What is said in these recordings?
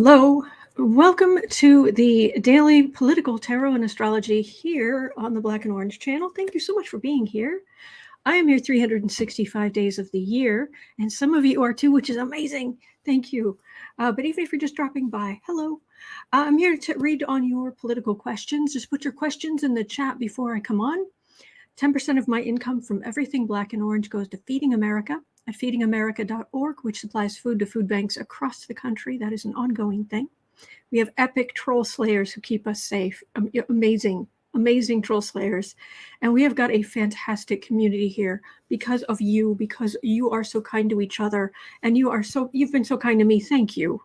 Hello, welcome to the Daily Political Tarot and Astrology here on the Black and Orange channel. Thank you so much for being here. I am here 365 days of the year, and some of you are too, which is amazing. Thank you. But even if you're just dropping by, hello. I'm here to read on your political questions. Just put your questions in the chat before I come on. 10% of my income from everything Black and Orange goes to Feeding America at feedingamerica.org, which supplies food to food banks across the country. That is an ongoing thing. We have epic troll slayers who keep us safe. Amazing, amazing troll slayers. And we have got a fantastic community here because of you, because you are so kind to each other. And you've been so kind to me. Thank you.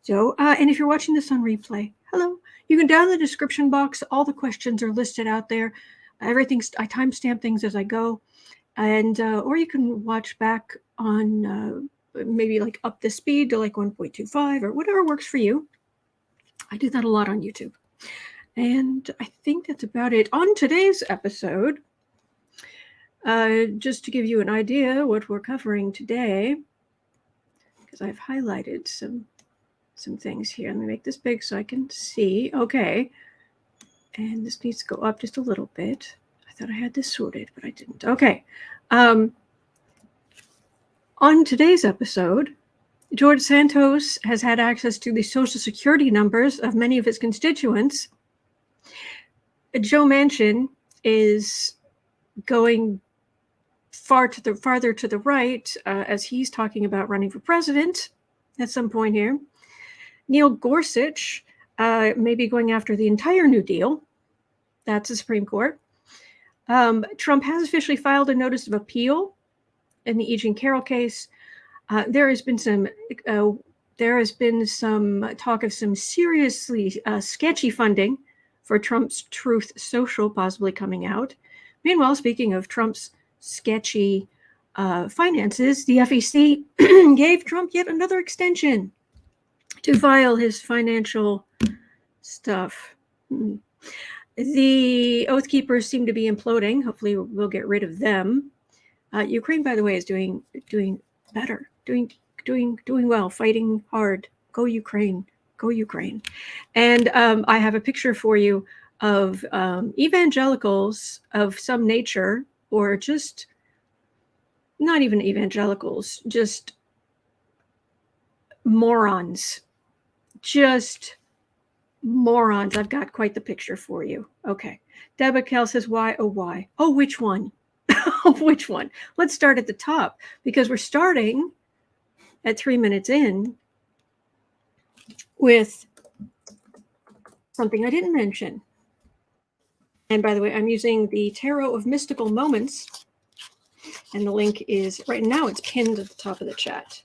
So, and if you're watching this on replay, hello. You can down in the description box. All the questions are listed out there. Everything's, I timestamp things as I go. And or you can watch back on maybe like up the speed to like 1.25 or whatever works for you. I do that a lot on YouTube. And I think that's about it. On today's episode, just to give you an idea what we're covering today, because I've highlighted some things here. Let me make this big so I can see. Okay. And this needs to go up just a little bit. I thought I had this sorted, but I didn't. Okay. On today's episode, George Santos has had access to the Social Security numbers of many of his constituents. Joe Manchin is going farther to the right as he's talking about running for president at some point here. Neil Gorsuch may be going after the entire New Deal. That's the Supreme Court. Trump has officially filed a notice of appeal in the Carroll case. There has been some talk of some seriously sketchy funding for Trump's Truth Social possibly coming out. Meanwhile, speaking of Trump's sketchy finances, the FEC gave Trump yet another extension to file his financial stuff. The Oath Keepers seem to be imploding. Hopefully we'll get rid of them. Ukraine, by the way, is doing better, doing well, fighting hard. Go Ukraine, go Ukraine. And I have a picture for you of evangelicals of some nature, or just not even evangelicals, just morons. Just morons. I've got quite the picture for you. Okay. Deborah Kell says, why? Oh, why? Oh, which one? Which one? Let's start at the top, because we're starting at 3 minutes in with something I didn't mention. And by the way, I'm using the Tarot of Mystical Moments, and the link is right now, it's pinned at the top of the chat,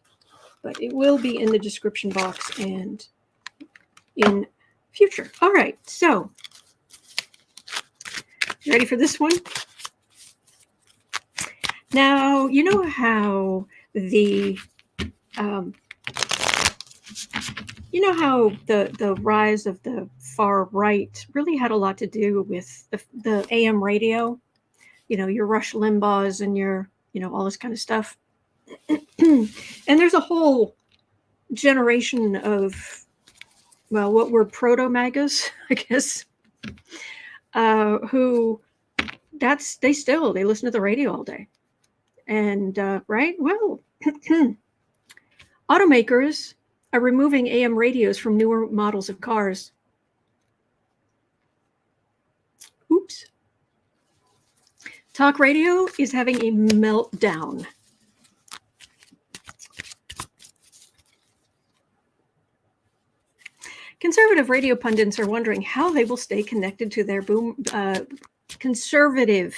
but it will be in the description box and in future. All right, so you ready for this one? Now, you know how the rise of the far right really had a lot to do with the AM radio, your Rush Limbaughs and your, all this kind of stuff. And there's a whole generation of, well, what were proto-MAGAs, I guess, who they listen to the radio all day. And, right, well, automakers are removing AM radios from newer models of cars. Oops. Talk radio is having a meltdown. Conservative radio pundits are wondering how they will stay connected to their conservative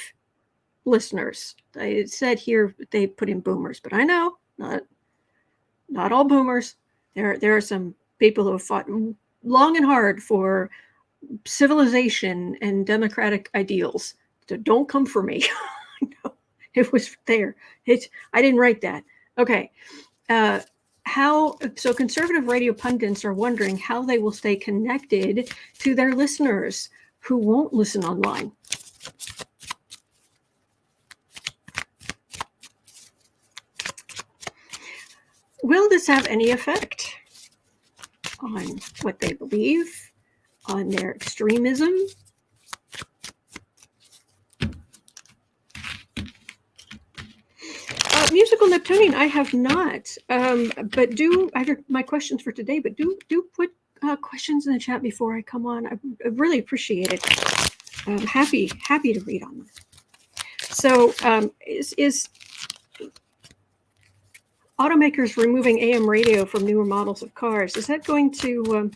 listeners. I said here they put in boomers, but I know not all boomers. There are some people who have fought long and hard for civilization and democratic ideals. So don't come for me. No, it was there. I didn't write that. Okay. So conservative radio pundits are wondering how they will stay connected to their listeners who won't listen online. Will this have any effect? on what they believe, on their extremism. Musical Neptunian, I have not, but I have my questions for today, but do put questions in the chat before I come on. I really appreciate it. I'm happy to read on them. So is automakers removing AM radio from newer models of cars, is that going to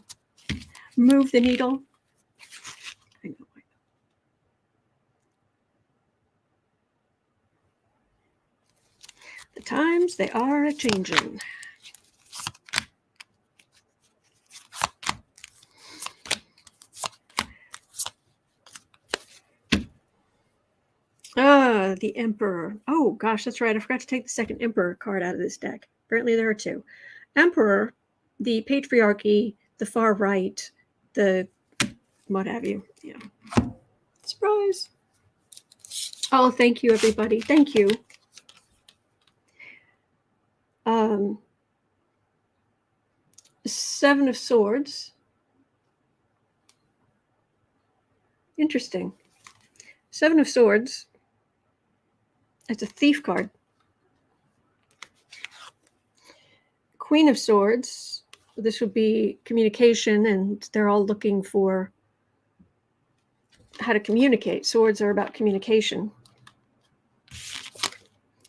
move the needle? I know. The times, they are a-changing. The Emperor. Oh, gosh, that's right. I forgot to take the second Emperor card out of this deck. Apparently there are two. Emperor, the patriarchy, the far right, the what have you. Yeah. Surprise. Oh, thank you, everybody. Thank you. Seven of Swords. Interesting. Seven of Swords. It's a thief card. Queen of Swords. This would be communication, and they're all looking for how to communicate. Swords are about communication.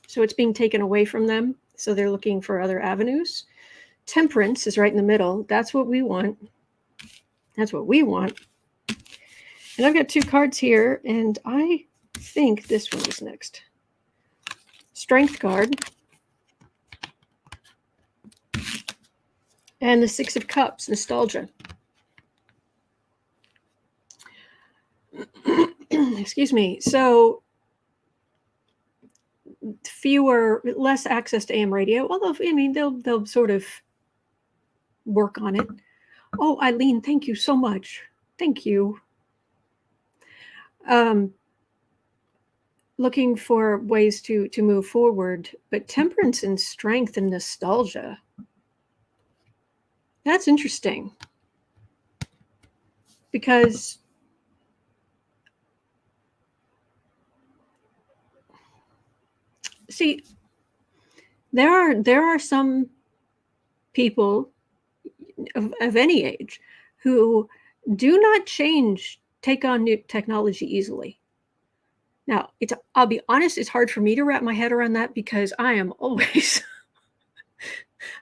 So it's being taken away from them. So they're looking for other avenues. Temperance is right in the middle. That's what we want. That's what we want. And I've got two cards here, and I think this one is next. Strength card. And the Six of Cups, nostalgia. Excuse me. So less access to AM radio, although, I mean, they'll sort of work on it. Oh, Eileen, thank you so much. Thank you. Looking for ways to move forward, but temperance and strength and nostalgia. That's interesting. Because see, there are some people of any age who do not take on new technology easily. Now, I'll be honest, it's hard for me to wrap my head around that because I am always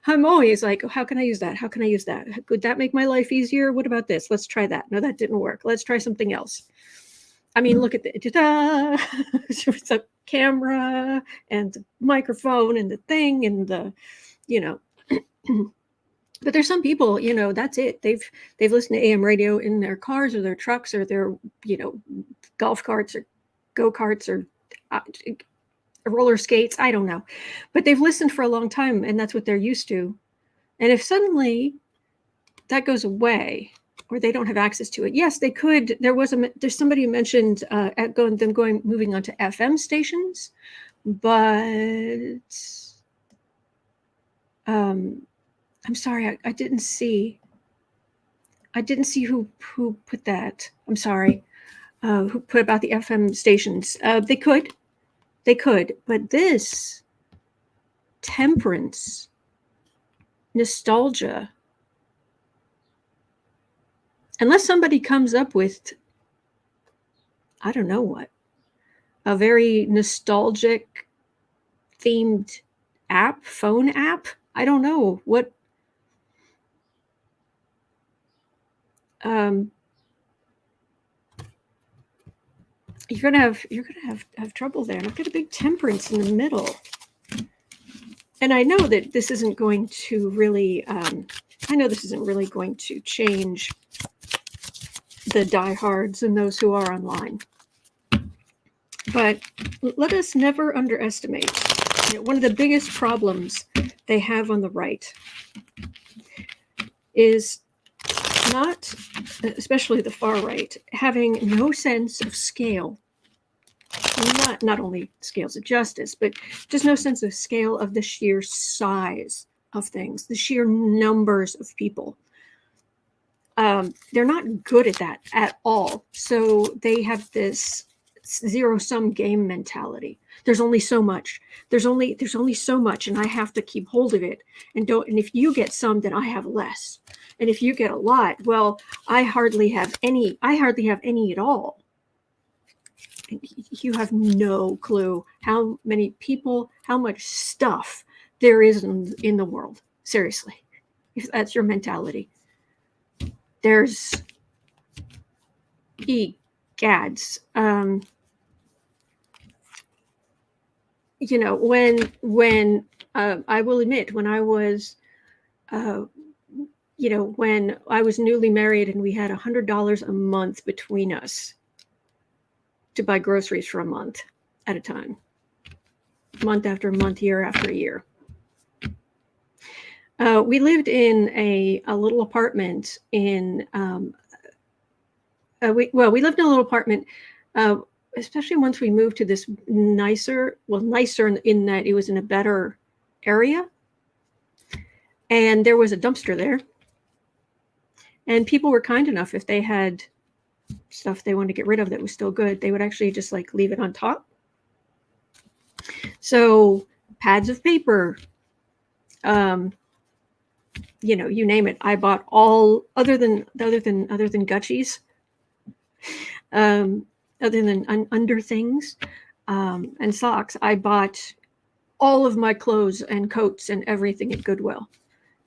I'm always like, how can I use that? How can I use that? Would that make my life easier? What about this? Let's try that. No, that didn't work. Let's try something else. I mean, look at the it's a camera and the microphone and the thing and the, but there's some people, that's it. They've listened to AM radio in their cars or their trucks or their, golf carts or go-karts or roller skates. I don't know, but they've listened for a long time and that's what they're used to. And if suddenly that goes away or they don't have access to it, yes, they could. There's somebody who mentioned moving on to FM stations, but I'm sorry, I didn't see who put that. I'm sorry, who put about the FM stations. They could, but this temperance, nostalgia, unless somebody comes up with, I don't know what, a very nostalgic themed phone app. I don't know what. You're gonna have trouble there. And I've got a big temperance in the middle. And I know that this isn't going to really, going to change the diehards and those who are online. But let us never underestimate, one of the biggest problems they have on the right is not, especially the far right, having no sense of scale. Not only scales of justice, but just no sense of scale of the sheer size of things, the sheer numbers of people. they're not good at that at all. So they have this zero-sum game mentality. There's only so much. There's only so much, and I have to keep hold of it. And if you get some, then I have less. And if you get a lot, well, I hardly have any at all. And you have no clue how many people, how much stuff there is in the world. Seriously, if that's your mentality. There's egads. You know, when I will admit, when I was, you know, when I was newly married and we had $100 a month between us to buy groceries for a month at a time, month after month, year after year. We lived in a little apartment in, we lived in a little apartment, especially once we moved to this nicer in that it was in a better area. And there was a dumpster there. And people were kind enough, if they had stuff they wanted to get rid of that was still good, they would actually just like leave it on top. So pads of paper, you know, you name it. I bought all other than Gutchies, other than under things, and socks. I bought all of my clothes and coats and everything at Goodwill.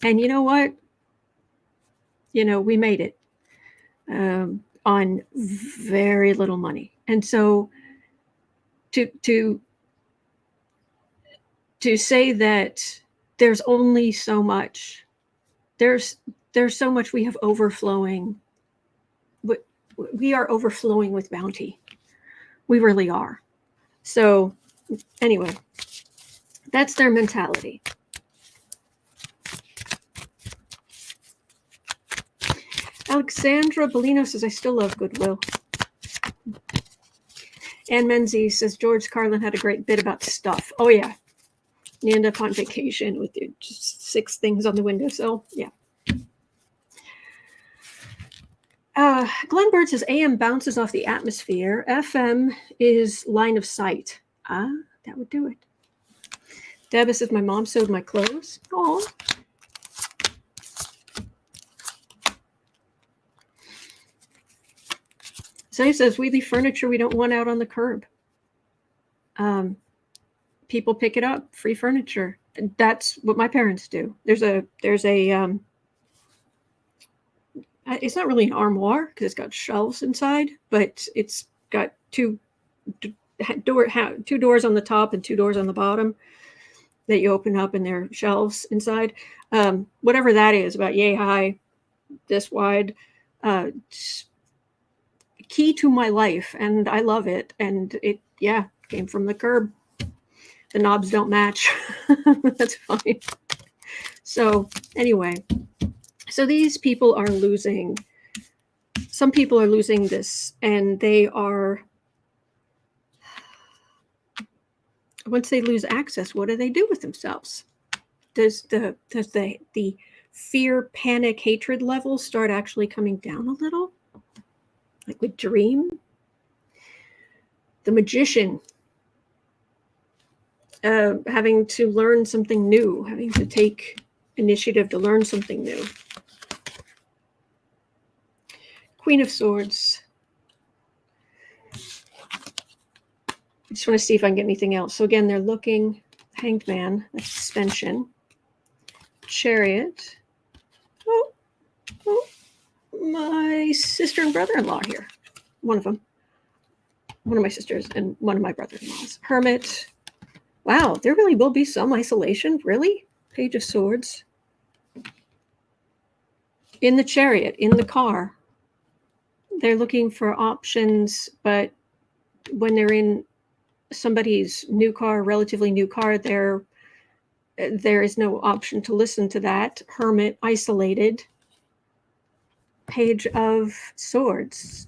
And you know what? You know, we made it on very little money. And so to say that there's only so much, there's so much we have overflowing. We are overflowing with bounty. We really are. So anyway, that's their mentality. Alexandra Bellino says, I still love Goodwill. Ann Menzies says, George Carlin had a great bit about stuff. Oh, yeah. You end up on vacation with just 6 things on the windowsill. Yeah. Glen Byrd says, AM bounces off the atmosphere. FM is line of sight. That would do it. Debbie says, my mom sewed my clothes. Oh. Zay says, we leave furniture we don't want out on the curb. People pick it up, free furniture. That's what my parents do. There's a it's not really an armoire because it's got shelves inside, but it's got two doors on the top and 2 doors on the bottom that you open up, and there are shelves inside. Whatever that is, about yay high, this wide, key to my life, and I love it. And it, yeah, came from the curb. The knobs don't match. That's fine. So anyway, so these people are losing. Some people are losing this, and they are. Once they lose access, what do they do with themselves? Does the fear, panic, hatred level start actually coming down a little? Like with Dream? The magician, having to learn something new, having to take initiative to learn something new. Queen of Swords. I just want to see if I can get anything else. So again, they're looking. Hanged Man, that's suspension. Chariot. Oh, my sister and brother-in-law here. One of them. One of my sisters and one of my brother-in-laws. Hermit. Wow, there really will be some isolation. Really? Page of Swords. In the Chariot, in the car. They're looking for options, but when they're in somebody's new car, relatively new car, there is no option to listen to that. Hermit, isolated. Page of Swords.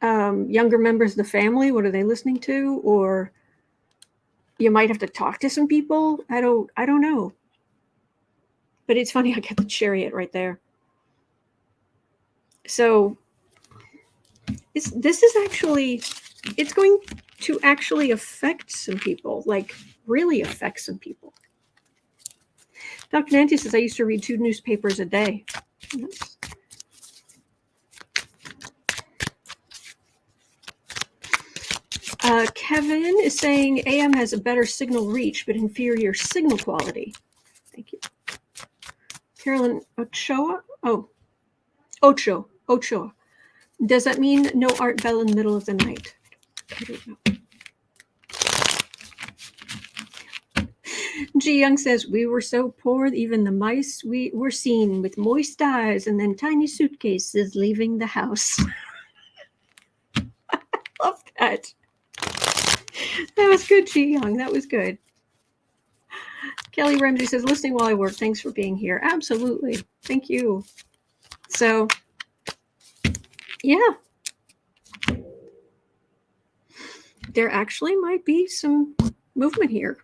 Younger members of the family, what are they listening to? Or you might have to talk to some people. I don't know. But it's funny, I got the chariot right there. So this is actually, it's going to actually affect some people, like really affect some people. Dr. Nancy says, I used to read 2 newspapers a day. Yes. Kevin is saying AM has a better signal reach, but inferior signal quality. Thank you. Carolyn Ochoa? Oh, Ocho. Does that mean no Art Bell in the middle of the night? I don't know. G. Young says, we were so poor, even the mice we were seen with moist eyes and then tiny suitcases leaving the house. I love that. That was good, G. Young. That was good. Kelly Ramsey says, listening while I work. Thanks for being here. Absolutely. Thank you. So, yeah. There actually might be some movement here.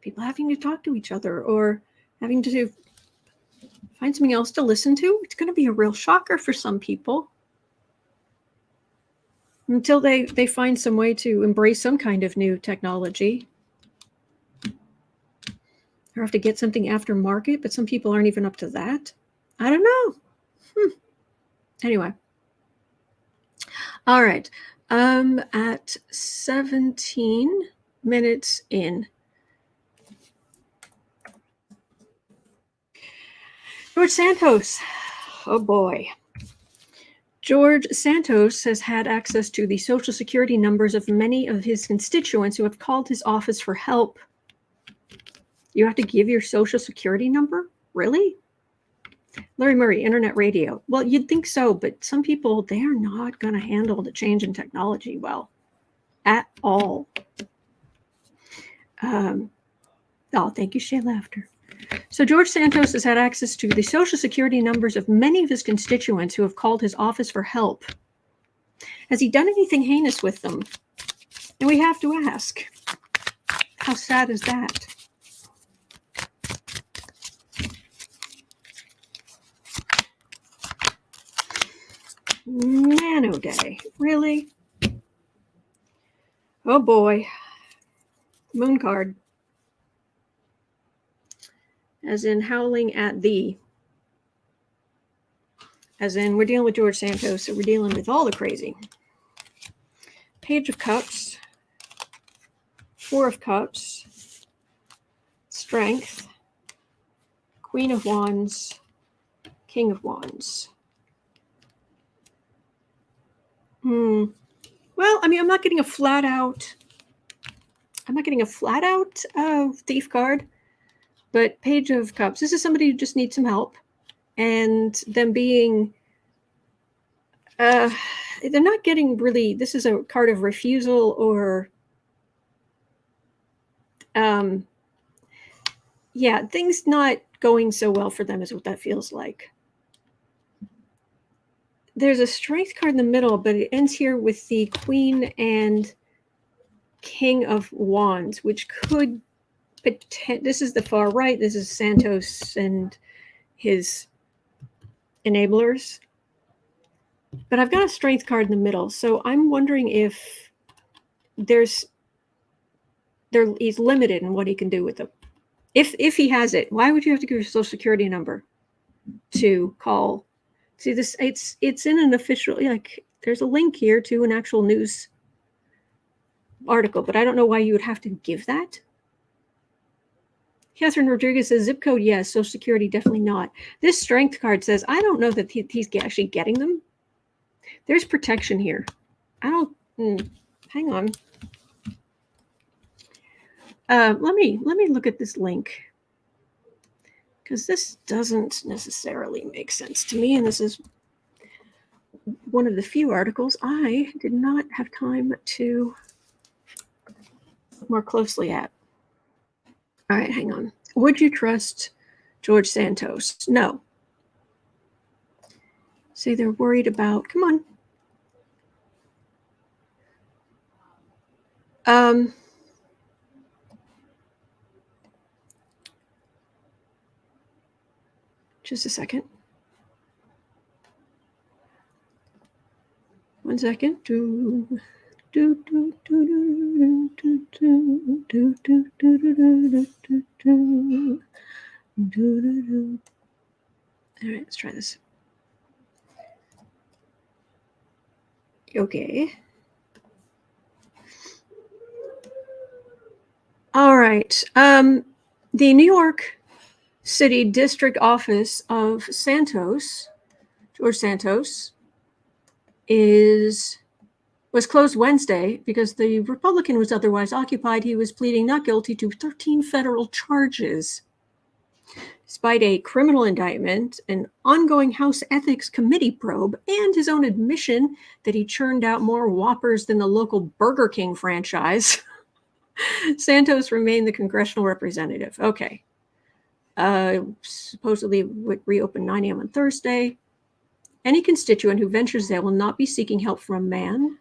People having to talk to each other or having to find something else to listen to. It's going to be a real shocker for some people until they find some way to embrace some kind of new technology or have to get something aftermarket, but some people aren't even up to that. I don't know. Anyway. All right. At 17 minutes in. George Santos. Oh boy. George Santos has had access to the social security numbers of many of his constituents who have called his office for help. You have to give your social security number? Really? Larry Murray, Internet Radio. Well, you'd think so, but some people, they are not going to handle the change in technology well at all. Oh, thank you, Shay Laughter. So George Santos has had access to the social security numbers of many of his constituents who have called his office for help. Has he done anything heinous with them? And we have to ask, how sad is that? Nano Day, really? Oh boy. Moon card. As in howling at thee. As in we're dealing with George Santos, so we're dealing with all the crazy. Page of Cups. 4 of Cups. Strength. Queen of Wands. King of Wands. Well, I mean, I'm not getting a flat out thief card, but Page of Cups. This is somebody who just needs some help, and them being, they're not getting really. This is a card of refusal or, yeah, things not going so well for them is what that feels like. There's a strength card in the middle, but it ends here with the Queen and King of Wands, which could this is the far right. This is Santos and his enablers. But I've got a strength card in the middle, so I'm wondering if he's limited in what he can do with them. If he has it, why would you have to give your social security number to call? See, this it's in an official, like, there's a link here to an actual news article, but I don't know why you would have to give that. Catherine Rodriguez says zip code, yes. Social security, definitely not. This strength card says, I don't know that he's actually getting them. There's protection here. I don't, hang on. Let me look at this link, because this doesn't necessarily make sense to me, and this is one of the few articles I did not have time to look more closely at. All right, hang on. Would you trust George Santos? No. Say they're worried about, come on. Just a second. 1 second. All right, let's try this. Okay. All right. The New York City District Office of Santos, George Santos, was closed Wednesday because the Republican was otherwise occupied. He was pleading not guilty to 13 federal charges. Despite a criminal indictment, an ongoing House Ethics Committee probe, and his own admission that he churned out more Whoppers than the local Burger King franchise, Santos remained the congressional representative. Okay. Supposedly reopened 9 a.m. on Thursday. Any constituent who ventures there will not be seeking help from a man.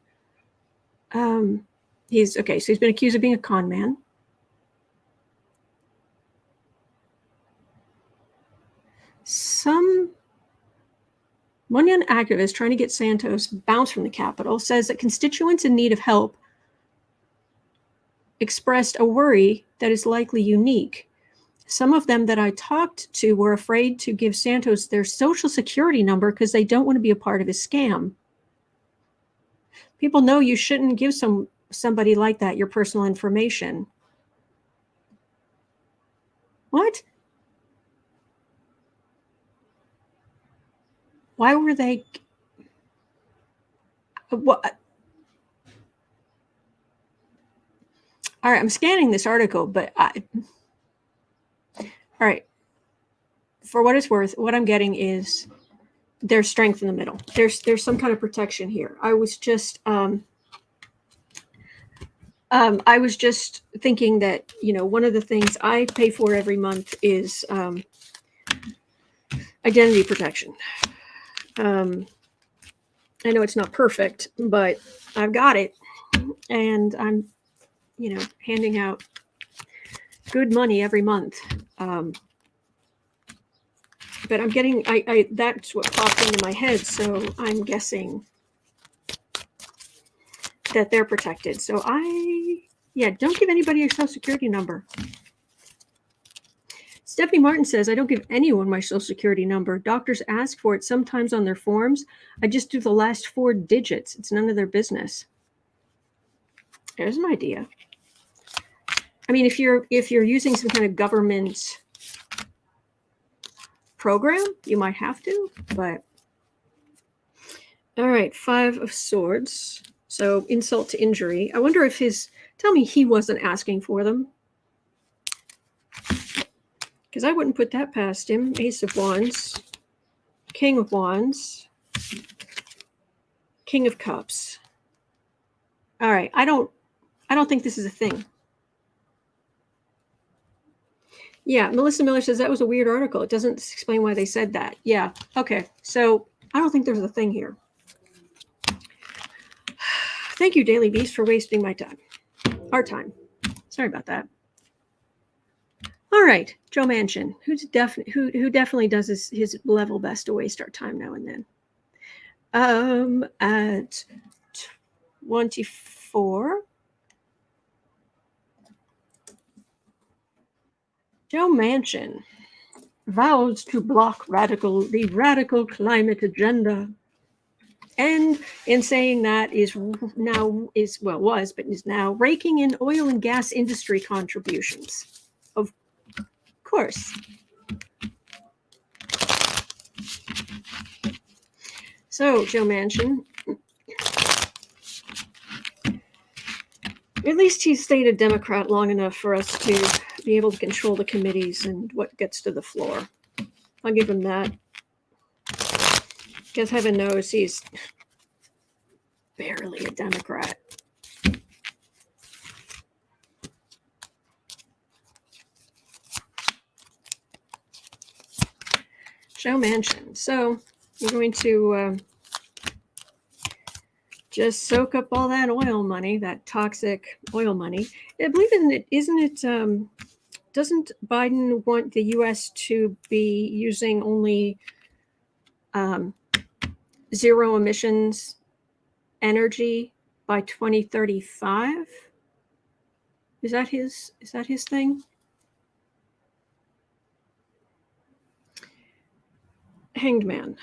He's been accused of being a con man. One young activist trying to get Santos bounced from the Capitol says that constituents in need of help expressed a worry that is likely unique. Some of them that I talked to were afraid to give Santos their social security number because they don't want to be a part of his scam. People know you shouldn't give somebody like that your personal information. What? Why were they? What? All right, I'm scanning this article, but all right. For what it's worth, what I'm getting is there's strength in the middle. There's some kind of protection here. I was just thinking that, one of the things I pay for every month is identity protection. I know it's not perfect, but I've got it, and I'm, handing out good money every month. But I'm getting, that's what popped into my head. So I'm guessing that they're protected. So don't give anybody your social security number. Stephanie Martin says, I don't give anyone my social security number. Doctors ask for it sometimes on their forms. I just do the last 4 digits. It's none of their business. There's an idea. I mean, if you're using some kind of government program, you might have to, but all right, 5 of Swords. So insult to injury. I wonder if tell me he wasn't asking for them, because I wouldn't put that past him. Ace of Wands, King of Wands, King of Cups. All right, I don't think this is a thing. Yeah, Melissa Miller says that was a weird article. It doesn't explain why they said that. Yeah, okay. So I don't think there's a thing here. Thank you, Daily Beast, for wasting my time. Our time. Sorry about that. All right, Joe Manchin, who definitely does his level best to waste our time now and then. At 24. Joe Manchin vows to block the radical climate agenda. And in saying that is now raking in oil and gas industry contributions. Of course. So, Joe Manchin, at least he stayed a Democrat long enough for us to be able to control the committees and what gets to the floor. I'll give him that. Because heaven knows he's barely a Democrat. Joe Manchin. So we're going to just soak up all that oil money, that toxic oil money. I believe isn't it doesn't Biden want the U.S. to be using only zero emissions energy by 2035? Is that his thing? Hanged man.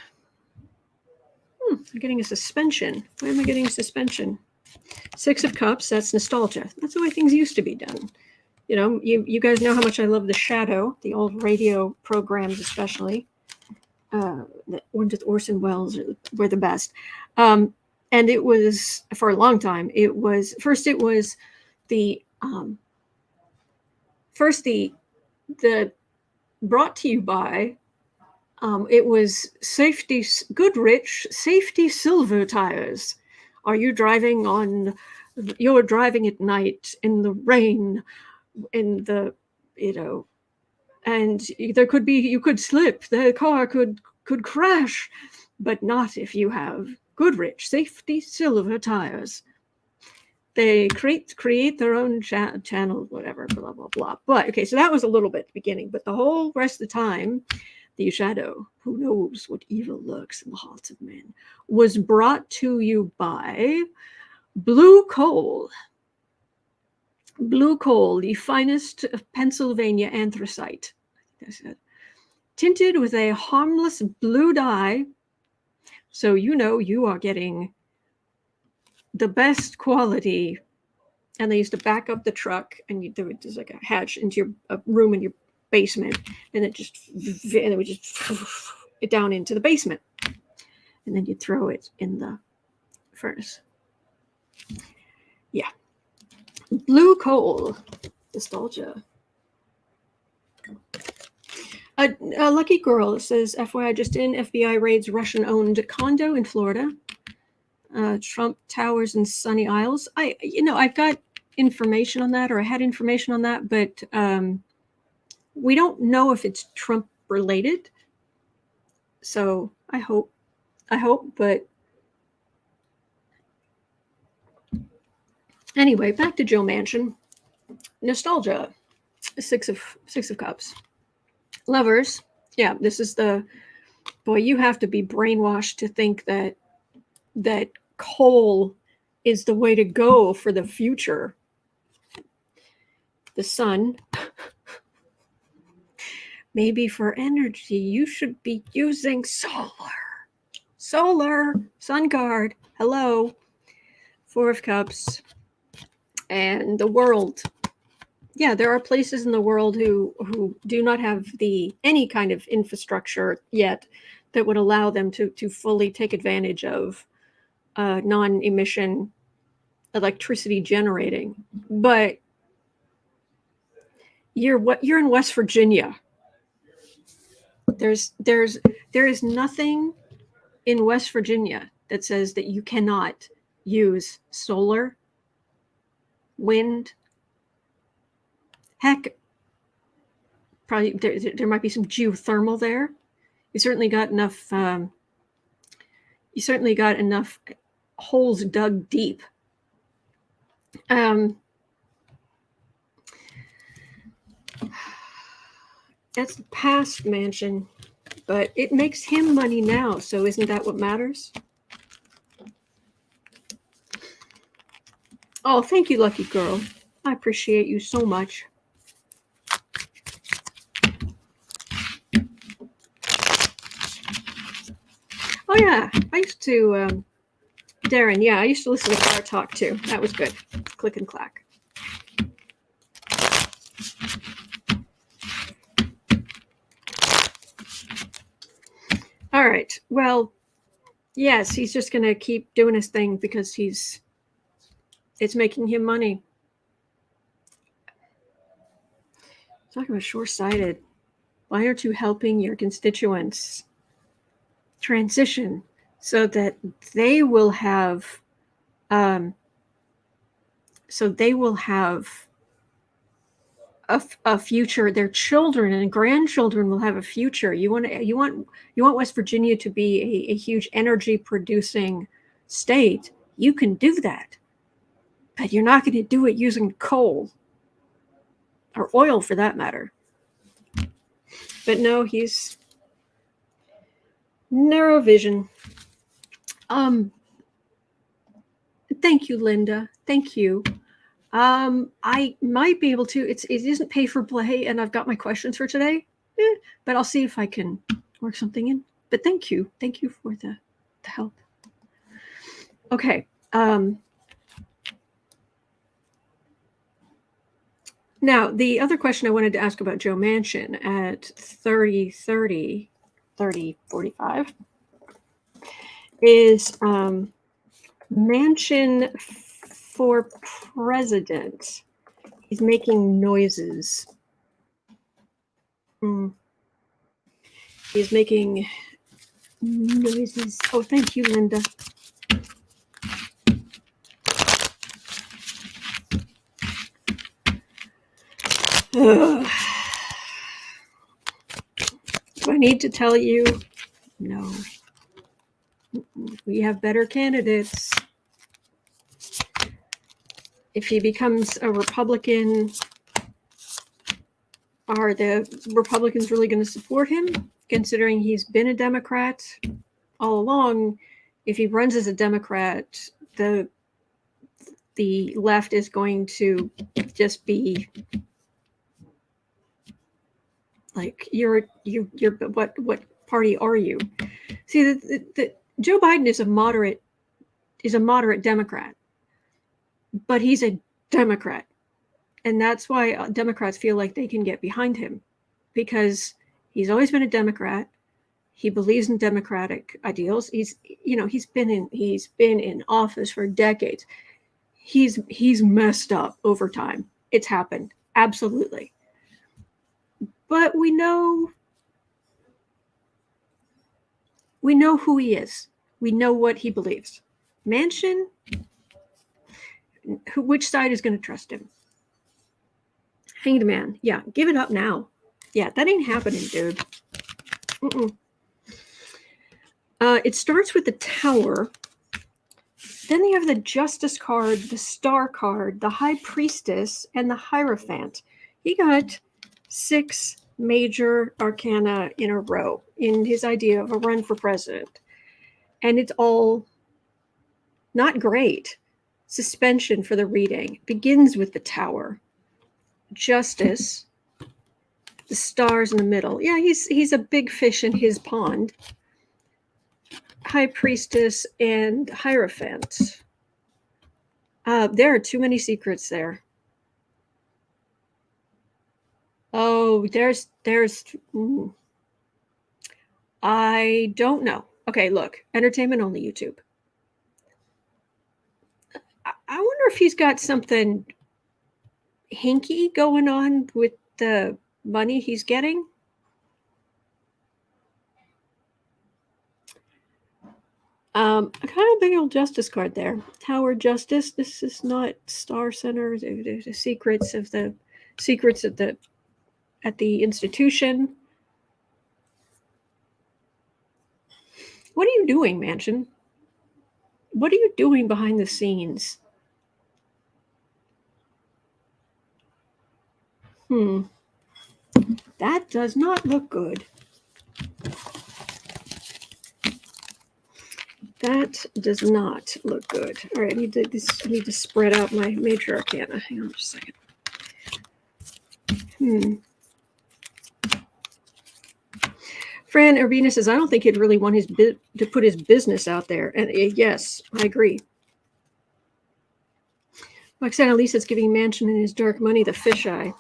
I'm getting a suspension. Why am I getting a suspension? Six of Cups, that's nostalgia. That's the way things used to be done. You know, you guys know how much I love The Shadow, the old radio programs especially. The ones with Orson Welles were the best. And it was, for a long time, it was the brought to you by, it was safety, Goodrich safety silver tires. Are you driving you're driving at night in the rain, in the, and you could slip, the car could crash, but not if you have Goodrich safety silver tires. They create their own channel, whatever, blah, blah, blah. But, okay, so that was a little bit at the beginning, but the whole rest of the time, the Shadow, who knows what evil lurks in the hearts of men, was brought to you by blue coal. Blue coal, the finest of Pennsylvania anthracite, I said, tinted with a harmless blue dye. So you are getting the best quality. And they used to back up the truck, and there's like a hatch into a room in your basement, and it would just down into the basement, and then you throw it in the furnace. Yeah, blue coal, nostalgia. A lucky girl says, FYI, just in, FBI raids Russian-owned condo in Florida. Trump Towers in Sunny Isles. I've got information on that, or I had information on that, but we don't know if it's Trump related. So I hope, but anyway, back to Joe Manchin. Nostalgia, six of Cups. Lovers, yeah, this is you have to be brainwashed to think that coal is the way to go for the future. The sun. Maybe for energy, you should be using solar, sun card. Hello. Four of Cups. And the world. Yeah, there are places in the world who do not have any kind of infrastructure yet that would allow them to fully take advantage of non-emission electricity generating. But you're in West Virginia. There is nothing in West Virginia that says that you cannot use solar, wind. Heck, probably there might be some geothermal there. You certainly got enough holes dug deep. That's the past, Manchin, but it makes him money now, so isn't that what matters? Oh, thank you, lucky girl. I appreciate you so much. Oh yeah, I used to, Darren, yeah, I used to listen to Car Talk too. That was good. Click and clack. All right. Well, yes, he's just going to keep doing his thing because it's making him money. Talking about short-sighted. Why aren't you helping your constituents transition so that they will have a future? Their children and grandchildren will have a future. You want West Virginia to be a huge energy producing state. You can do that, but you're not going to do it using coal. or oil for that matter. But no, he's narrow vision. Thank you, Linda. Thank you. I might be able to. It isn't pay for play, and I've got my questions for today. But I'll see if I can work something in. But thank you for the help. Okay. Now, the other question I wanted to ask about Joe Manchin at 30:45 is Manchin for president. He's making noises. He's making noises. Oh, thank you, Linda. Do I need to tell you? No. We have better candidates. If he becomes a Republican, are the Republicans really going to support him, considering he's been a Democrat all along? If he runs as a Democrat, the left is going to just be like, you're what party are you? See, the Joe Biden is a moderate Democrat, but he's a Democrat. And that's why Democrats feel like they can get behind him, because he's always been a Democrat. He believes in democratic ideals. He's been in office for decades. He's messed up over time. It's happened. Absolutely. But we know who he is. We know what he believes. Manchin, which side is going to trust him? Hanged man. Yeah, give it up now. Yeah, that ain't happening, dude. It starts with the Tower. Then you have the Justice card, the Star card, the High Priestess, and the Hierophant. He got 6 major arcana in a row in his idea of a run for president. And it's all not great. Suspension for the reading. Begins with the Tower. Justice. The stars in the middle. Yeah, he's a big fish in his pond. High Priestess and Hierophant. There are too many secrets there. Oh, there's I don't know. Okay, look, entertainment only YouTube. I wonder if he's got something hinky going on with the money he's getting. A kind of big old Justice card there. Tower Justice. This is not Star Center. The secrets at the institution. What are you doing, Manchin? What are you doing behind the scenes? That does not look good. That does not look good. All right, I need to spread out my major arcana. Hang on just a second. Fran Urbina says, I don't think he'd really want to put his business out there. And yes, I agree. Roxana Lisa's giving Manchin and his dark money the fisheye.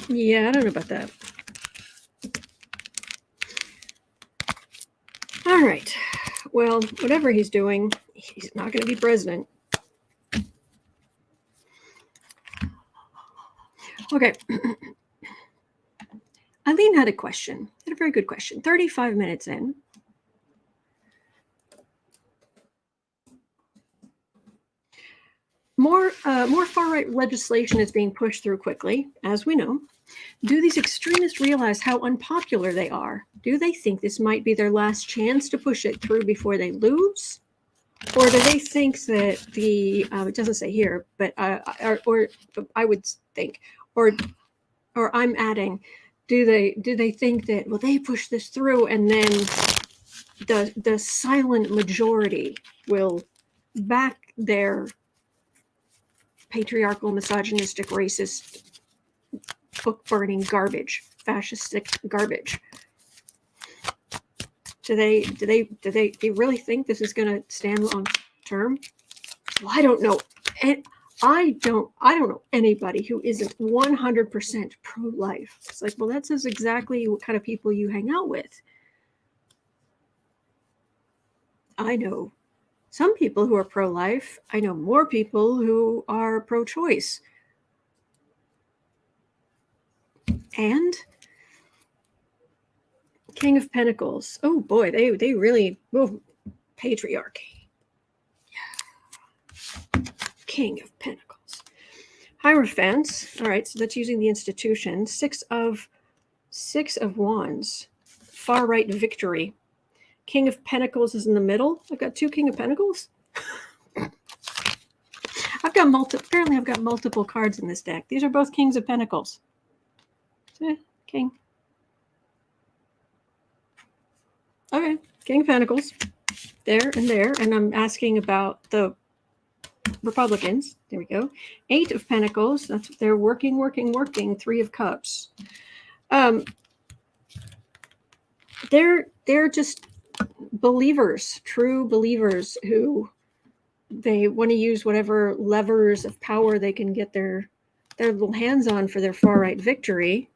Yeah, I don't know about that. All right. Well, whatever he's doing, he's not going to be president. Okay. Eileen had a question. Had a very good question. 35 minutes in. More far-right legislation is being pushed through quickly, as we know. Do these extremists realize how unpopular they are? Do they think this might be their last chance to push it through before they lose? Or do they think that it doesn't say here, but or I would think, or I'm adding, do they think that, well, they push this through and then the silent majority will back their patriarchal, misogynistic, racist, book burning garbage, fascistic garbage? Do they really think this is going to stand long term? Well, I don't know. And I don't know anybody who isn't 100% pro-life. It's like, well, that says exactly what kind of people you hang out with. I know some people who are pro-life. I know more people who are pro-choice. And King of Pentacles. Oh boy, they really patriarchy. Yeah. King of Pentacles. Hierophants. All right, so that's using the institution. Six of Wands. Far right victory. King of Pentacles is in the middle. I've got two King of Pentacles. Apparently I've got multiple cards in this deck. These are both Kings of Pentacles. King. Okay, King of Pentacles. There and there. And I'm asking about the Republicans. There we go. 8 of Pentacles. That's they're working. 3 of Cups. They're just believers, true believers, who they want to use whatever levers of power they can get their little hands on for their far right victory.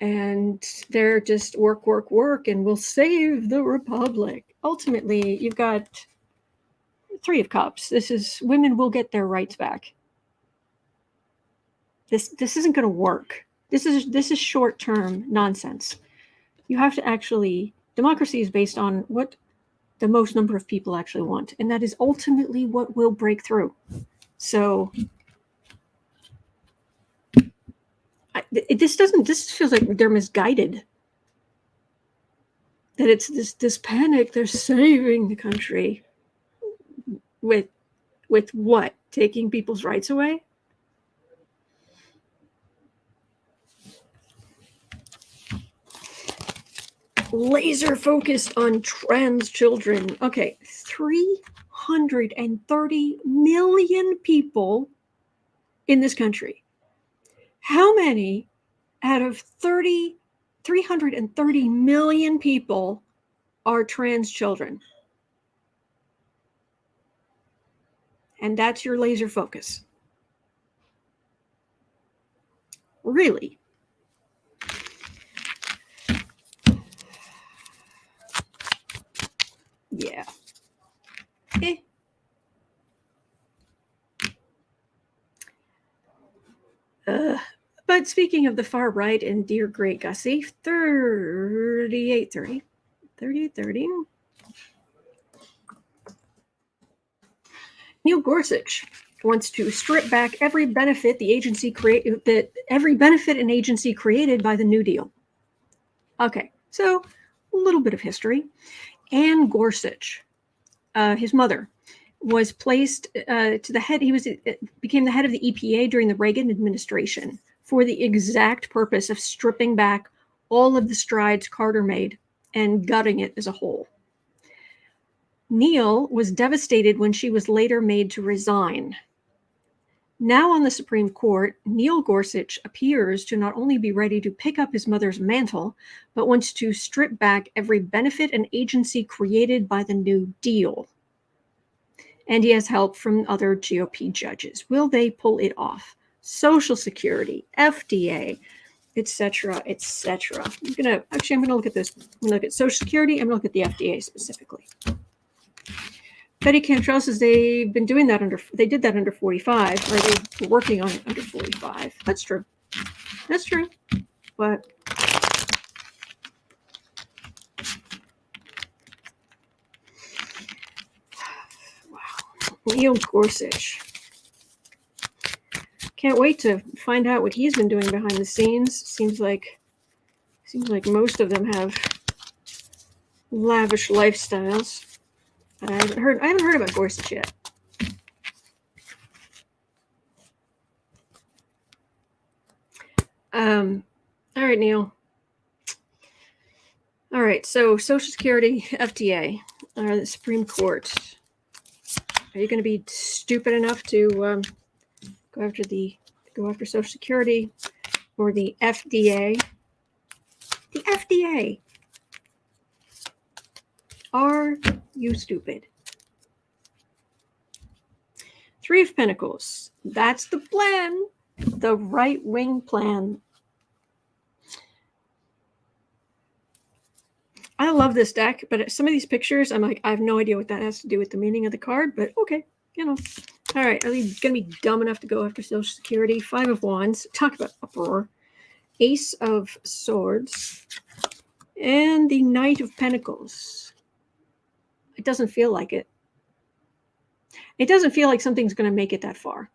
And they're just work, and we'll save the Republic. Ultimately, you've got 3 of Cups. This is women will get their rights back. This isn't going to work. This is short-term nonsense. You have to actually, democracy is based on what the most number of people actually want, and that is ultimately what will break through. So this feels like they're misguided. That it's this panic, they're saving the country with what? Taking people's rights away? Laser focused on trans children. Okay, 330 million people in this country. How many out of 330 million people are trans children? And that's your laser focus. Really? Yeah. But speaking of the far right and dear great Gussie, 3830. Neil Gorsuch wants to strip back every benefit an agency created by the New Deal. Okay, so a little bit of history. Anne Gorsuch, his mother, was placed to the head. He became the head of the EPA during the Reagan administration for the exact purpose of stripping back all of the strides Carter made and gutting it as a whole. Neil was devastated when she was later made to resign. Now on the Supreme Court, Neil Gorsuch appears to not only be ready to pick up his mother's mantle, but wants to strip back every benefit and agency created by the New Deal. And he has help from other GOP judges. Will they pull it off? Social Security, FDA, etc., etc. I'm gonna look at this. I'm gonna look at Social Security. I'm gonna look at the FDA specifically. Betty Cantrell says they've been doing that they did that under 45, or they were working on it under 45. That's true. That's true. But wow. Neil Gorsuch. Can't wait to find out what he's been doing behind the scenes. Seems like most of them have lavish lifestyles. I haven't heard about Gorsuch yet. All right, Neil. All right, so Social Security, FDA, the Supreme Court. Are you going to be stupid enough to go after Social Security or the FDA? The FDA. Are you stupid? Three of Pentacles. That's the plan. The right-wing plan. I love this deck, but some of these pictures, I'm like, I have no idea what that has to do with the meaning of the card, but okay, you know. All right, are you going to be dumb enough to go after Social Security? Five of Wands. Talk about uproar. Ace of Swords. And the Knight of Pentacles. It doesn't feel like it. It doesn't feel like something's going to make it that far.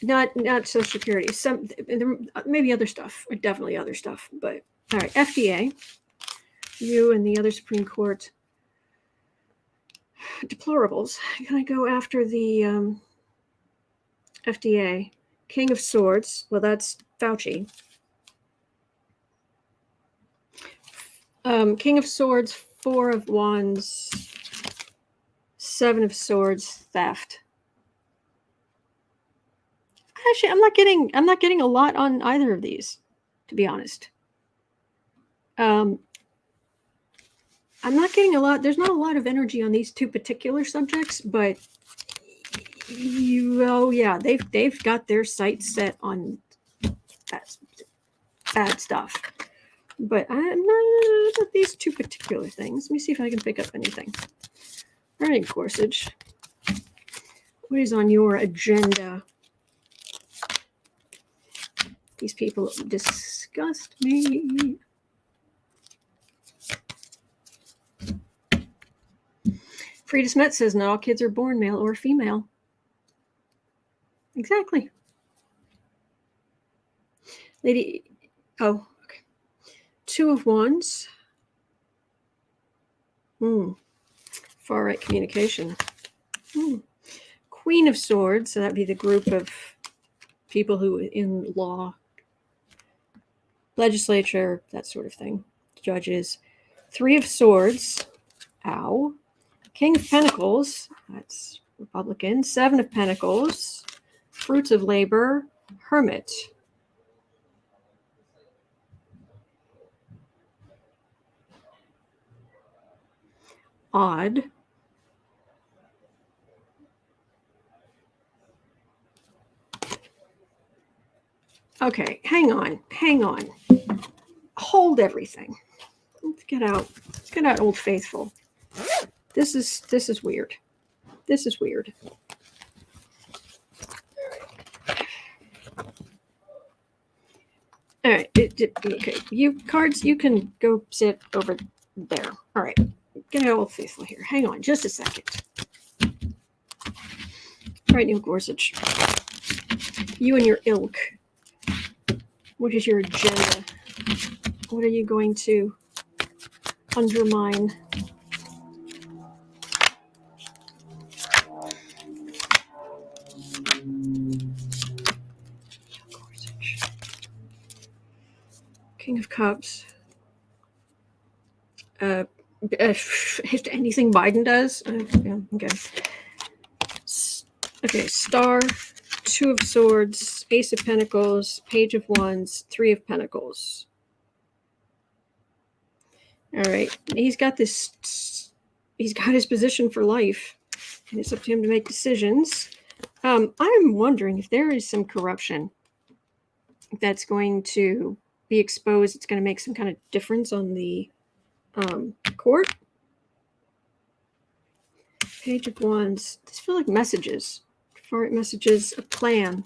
Not Social Security. Some maybe other stuff. Definitely other stuff. But all right, FDA. You and the other Supreme Court deplorables. Can I go after the FDA? King of Swords. Well, that's Fauci. King of Swords, Four of Wands, Seven of Swords, theft. Actually, I'm not getting a lot on either of these, to be honest. I'm not getting a lot. There's not a lot of energy on these two particular subjects, but yeah, they've got their sights set on bad stuff. But I'm not about these two particular things. Let me see if I can pick up anything. All right, Gorsuch. What is on your agenda? These people disgust me. Frida Smet says not all kids are born male or female. Exactly. Lady, oh, okay. Two of Wands. Far right communication. Queen of Swords. So that'd be the group of people who in law, legislature, that sort of thing. Judges. Three of Swords. Ow. King of Pentacles. That's Republican. Seven of Pentacles. Fruits of labor. Hermit. Odd. Okay, hang on. Hold everything. Let's get out Old Faithful. This is weird. This is weird. All right. Okay. You cards, you can go sit over there. All right. Get out Old Faithful here. Hang on just a second. All right, Neil Gorsuch. You and your ilk. What is your agenda? What are you going to undermine? King of Cups. Anything Biden does? Yeah, okay. Okay, Star, Two of Swords, Ace of Pentacles, Page of Wands, Three of Pentacles. All right, he's got his position for life, and it's up to him to make decisions. I'm wondering if there is some corruption that's going to be exposed. It's going to make some kind of difference on the court. Page of Wands. These feel like messages. Far messages, a plan.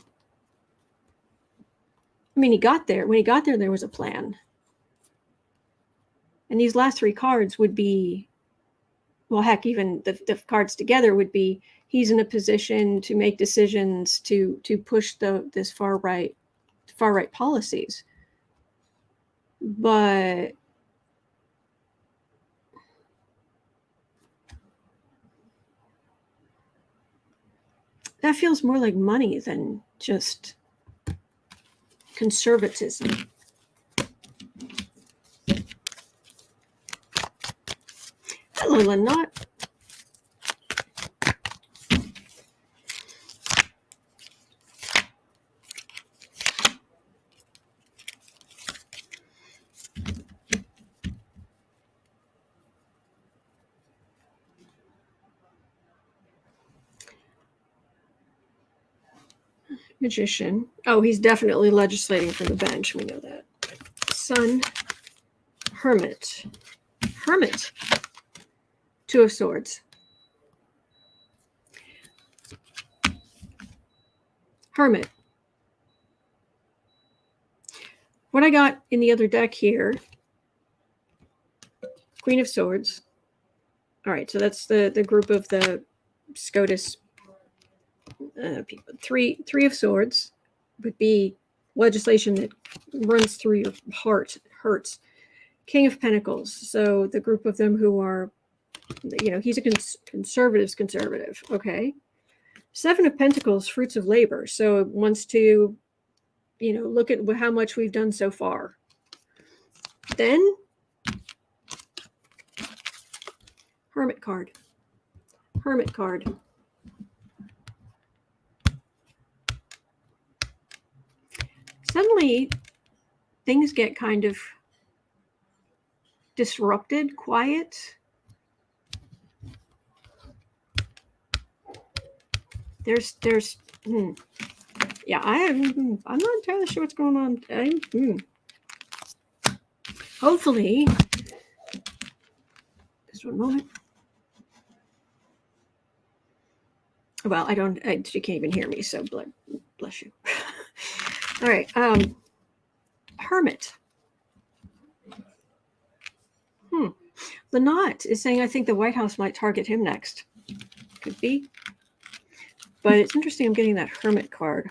I mean, he got there. When he got there, there was a plan. And these last three cards would be, well, heck, even the cards together would be, he's in a position to make decisions to push this far right policies. But that feels more like money than just conservatism. Hello, Lynott. Magician. Oh, he's definitely legislating from the bench. We know that. Sun. Hermit. Hermit. Two of Swords. Hermit. What I got in the other deck here, Queen of Swords. All right, so that's the group of the SCOTUS people. Three of Swords would be legislation that runs through your heart, hurts. King of Pentacles, so the group of them who are, he's a conservative, okay? Seven of Pentacles, fruits of labor, so it wants to, look at how much we've done so far. Then, Hermit card. Hermit card. Suddenly, things get kind of disrupted, quiet. Yeah, I'm not entirely sure what's going on. Hopefully, just one moment. Well, she can't even hear me, so bless you. All right, Hermit. Lynott is saying, I think the White House might target him next. Could be. But it's interesting I'm getting that Hermit card.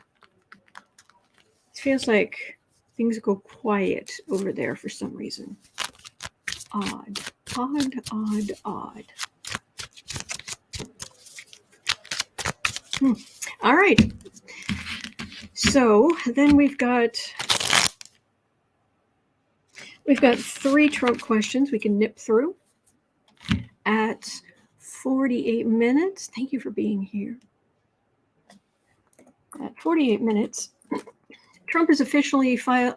It feels like things go quiet over there for some reason. Odd. All right. So then we've got 3 Trump questions we can nip through at 48 minutes. Thank you for being here. At 48 minutes, Trump has officially filed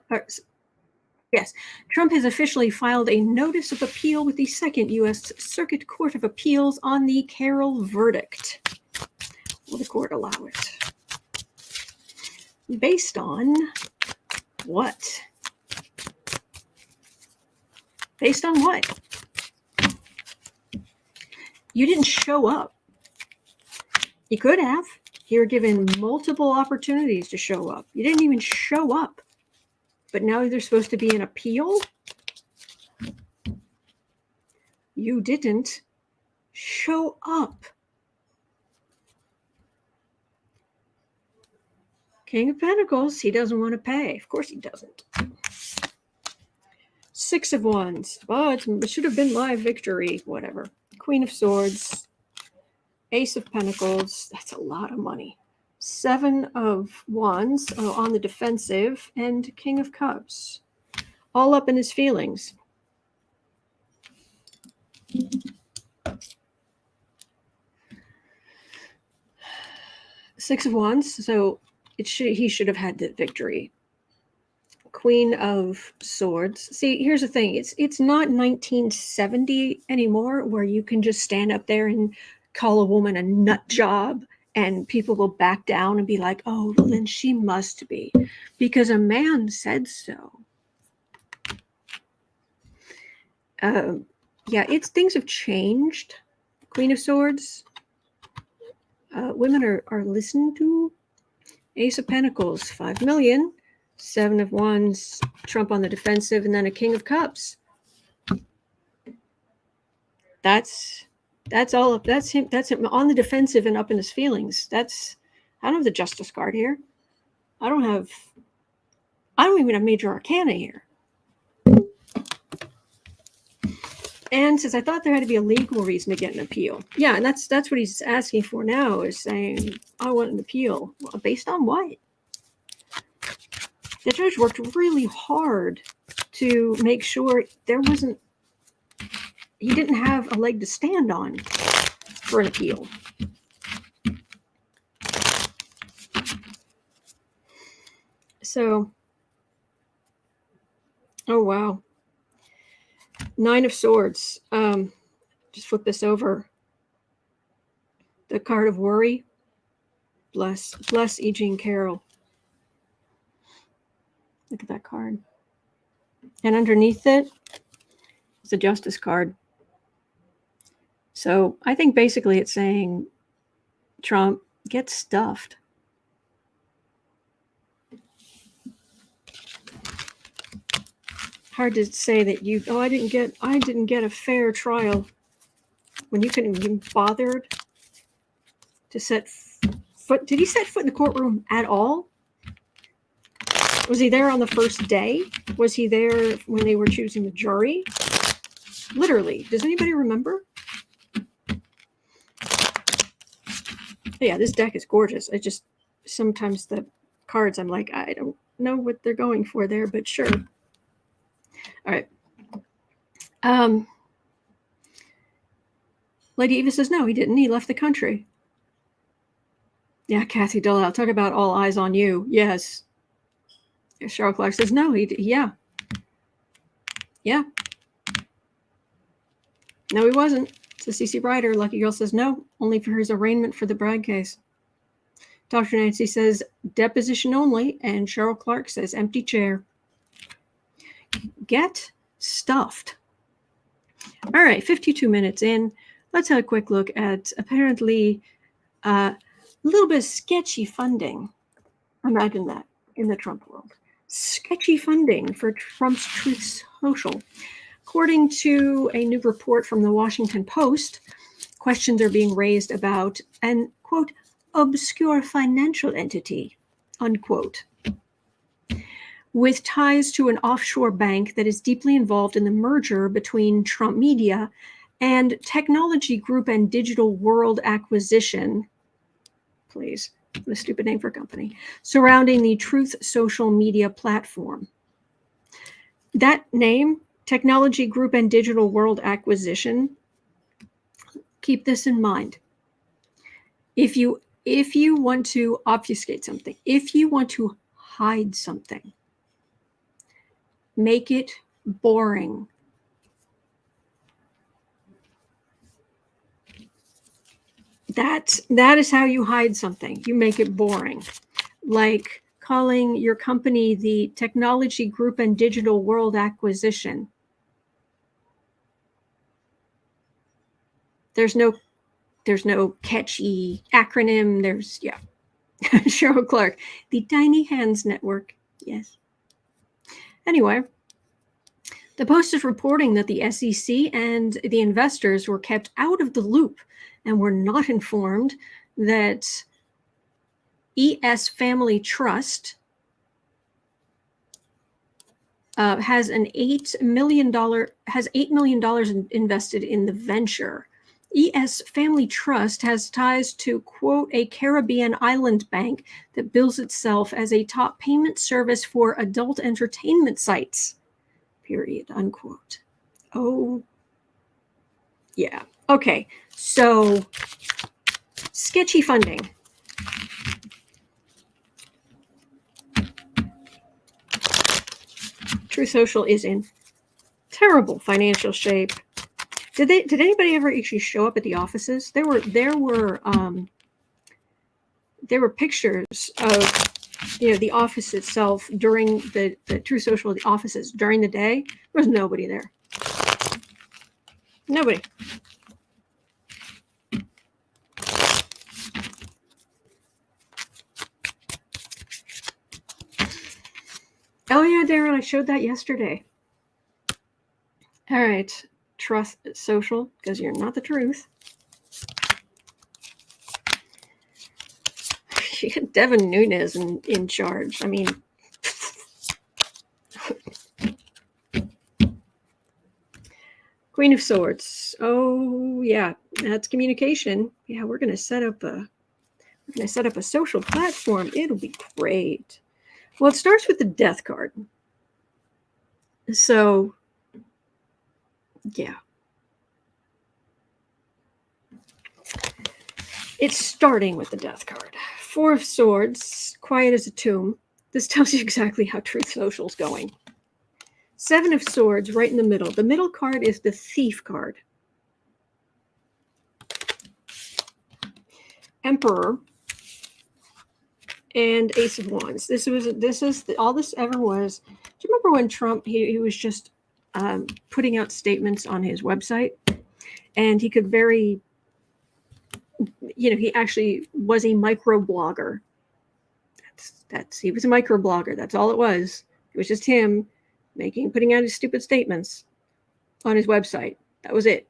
a notice of appeal with the Second U.S. Circuit Court of Appeals on the Carroll verdict. Will the court allow it? Based on what? Based on what? You didn't show up. You could have. You were given multiple opportunities to show up. You didn't even show up. But now there's supposed to be an appeal? You didn't show up. King of Pentacles, he doesn't want to pay. Of course he doesn't. 6 of Wands. Well, it should have been live victory. Whatever. Queen of Swords. Ace of Pentacles. That's a lot of money. 7 of Wands on the defensive. And King of Cups. All up in his feelings. Six of Wands. So he should have had the victory. Queen of Swords. See, here's the thing. It's not 1970 anymore where you can just stand up there and call a woman a nut job and people will back down and be like, oh, well, then she must be because a man said so. Things have changed. Queen of Swords. Women are listened to. Ace of Pentacles, 5 million. 7 of Wands, Trump on the defensive, and then a King of Cups. That's all. That's him. That's him on the defensive and up in his feelings. I don't have the Justice card here. I don't even have Major Arcana here. And says, I thought there had to be a legal reason to get an appeal. Yeah, and that's what he's asking for now, is saying, I want an appeal. Well, based on what? The judge worked really hard to make sure he didn't have a leg to stand on for an appeal. So, oh wow. 9 of Swords. Just flip this over. The card of worry. Bless E. Jean Carroll. Look at that card. And underneath it is a Justice card. So I think basically it's saying, Trump, get stuffed. Hard to say that I didn't get a fair trial when you couldn't even bothered to set foot. Did he set foot in the courtroom at all? Was he there on the first day? Was he there when they were choosing the jury? Literally. Does anybody remember? Yeah, this deck is gorgeous. I just, sometimes the cards, I'm like, I don't know what they're going for there, but sure. All right. Lady Eva says, no, he didn't. He left the country. Yeah, Kathy Dillal, talk about all eyes on you. Yes. Cheryl Clark says, no, yeah. No, he wasn't. So CC Ryder, Lucky Girl says, no, only for his arraignment for the Bragg case. Dr. Nancy says, deposition only. And Cheryl Clark says, empty chair. Get stuffed. All right, 52 minutes in. Let's have a quick look at apparently a little bit of sketchy funding. Imagine that in the Trump world. Sketchy funding for Trump's Truth Social. According to a new report from the Washington Post, questions are being raised about an, quote, obscure financial entity, unquote, with ties to an offshore bank that is deeply involved in the merger between Trump Media and Technology Group and Digital World Acquisition, please, what a stupid name for a company, surrounding the Truth social media platform. That name, Technology Group and Digital World Acquisition, keep this in mind. If you want to obfuscate something, if you want to hide something, make it boring. That is how you hide something. You make it boring. Like calling your company the Technology Group and Digital World Acquisition. There's no catchy acronym. There's, yeah. Cheryl Clark, the Tiny Hands Network. Yes. Anyway, the Post is reporting that the SEC and the investors were kept out of the loop and were not informed that ES Family Trust has $8 million invested in the venture. ES Family Trust has ties to, quote, a Caribbean island bank that bills itself as a top payment service for adult entertainment sites, period, unquote. Oh, yeah. Okay, so sketchy funding. Truth Social is in terrible financial shape. Did anybody ever actually show up at the offices? There were pictures of, the office itself during the Truth Social, the offices during the day. There was nobody there. Nobody. Oh yeah, Darren, I showed that yesterday. All right. Trust Social, because you're not the truth. You got Devin Nunes in charge. I mean, Queen of Swords. Oh yeah, that's communication. Yeah, we're gonna set up a social platform. It'll be great. Well, it starts with the Death card. So yeah. It's starting with the Death card. Four of Swords, quiet as a tomb. This tells you exactly how Truth Social's going. Seven of Swords, right in the middle. The middle card is the Thief card. Emperor and Ace of Wands. All this ever was. Do you remember when Trump, he was just putting out statements on his website, and he could very, he actually was a micro blogger. He was a micro blogger. That's all it was. It was just him putting out his stupid statements on his website. That was it.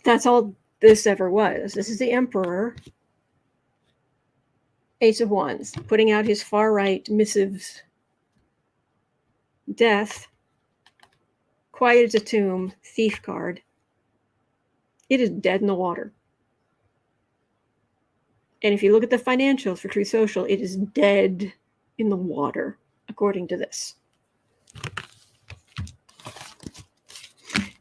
That's all this ever was. This is the Emperor, Ace of Wands, putting out his far-right missives. Death, quiet as a tomb, Thief card. It is dead in the water. And if you look at the financials for Truth Social, it is dead in the water, according to this.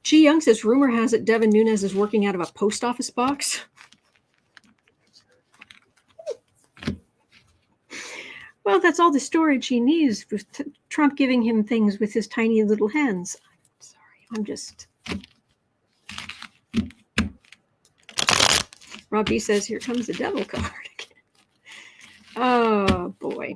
Chi Young says, rumor has it Devin Nunes is working out of a post office box. Well, that's all the storage he needs with Trump giving him things with his tiny little hands. Sorry, I'm just... Rob B says, here comes the devil card again. Oh, boy.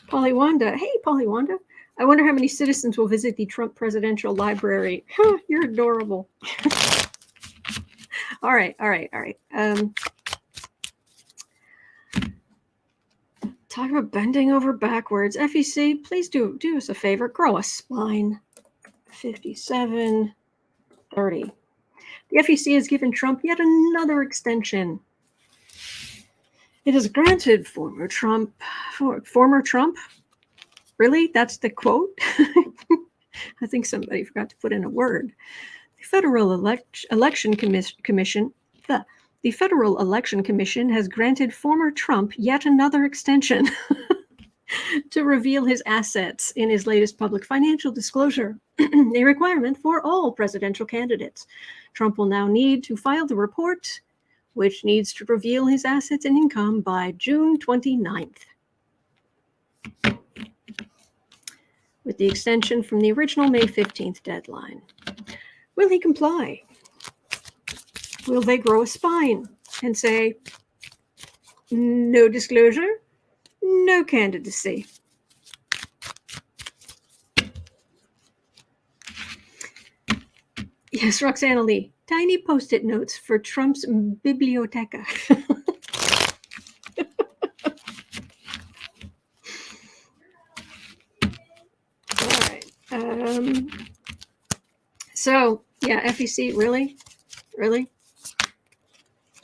Polly Wanda. Hey, Polly Wanda. I wonder how many citizens will visit the Trump Presidential Library. You're adorable. All right. Talk about bending over backwards. FEC, please do us a favor. Grow a spine. 57, 30. The FEC has given Trump yet another extension. It has granted former Trump. Really? That's the quote? I think somebody forgot to put in a word. The Federal Election Commission. The Federal Election Commission has granted former Trump yet another extension to reveal his assets in his latest public financial disclosure, a requirement for all presidential candidates. Trump will now need to file the report, which needs to reveal his assets and income by June 29th. With the extension from the original May 15th deadline. Will he comply? Will they grow a spine and say, no disclosure, no candidacy? Yes, Roxana Lee, tiny post-it notes for Trump's biblioteca. All right. So, yeah, FEC, really? Really?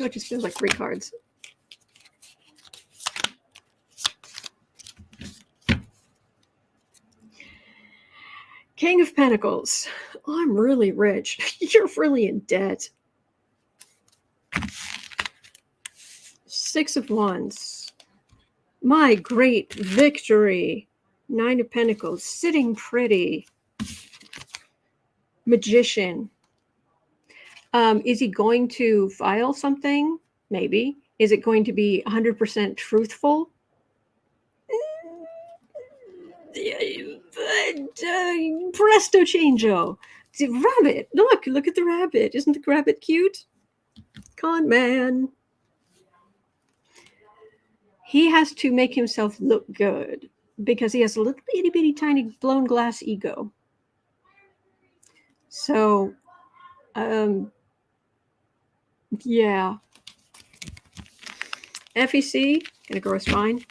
It just feels like 3 cards. King of Pentacles. Oh, I'm really rich. You're really in debt. 6 of Wands. My great victory. 9 of Pentacles. Sitting pretty. Magician. Is he going to file something? Maybe. Is it going to be 100% truthful? Presto changeo. The rabbit. Look at the rabbit. Isn't the rabbit cute? Con man. He has to make himself look good because he has a little itty bitty tiny blown glass ego. So, yeah. FEC, gonna grow a spine.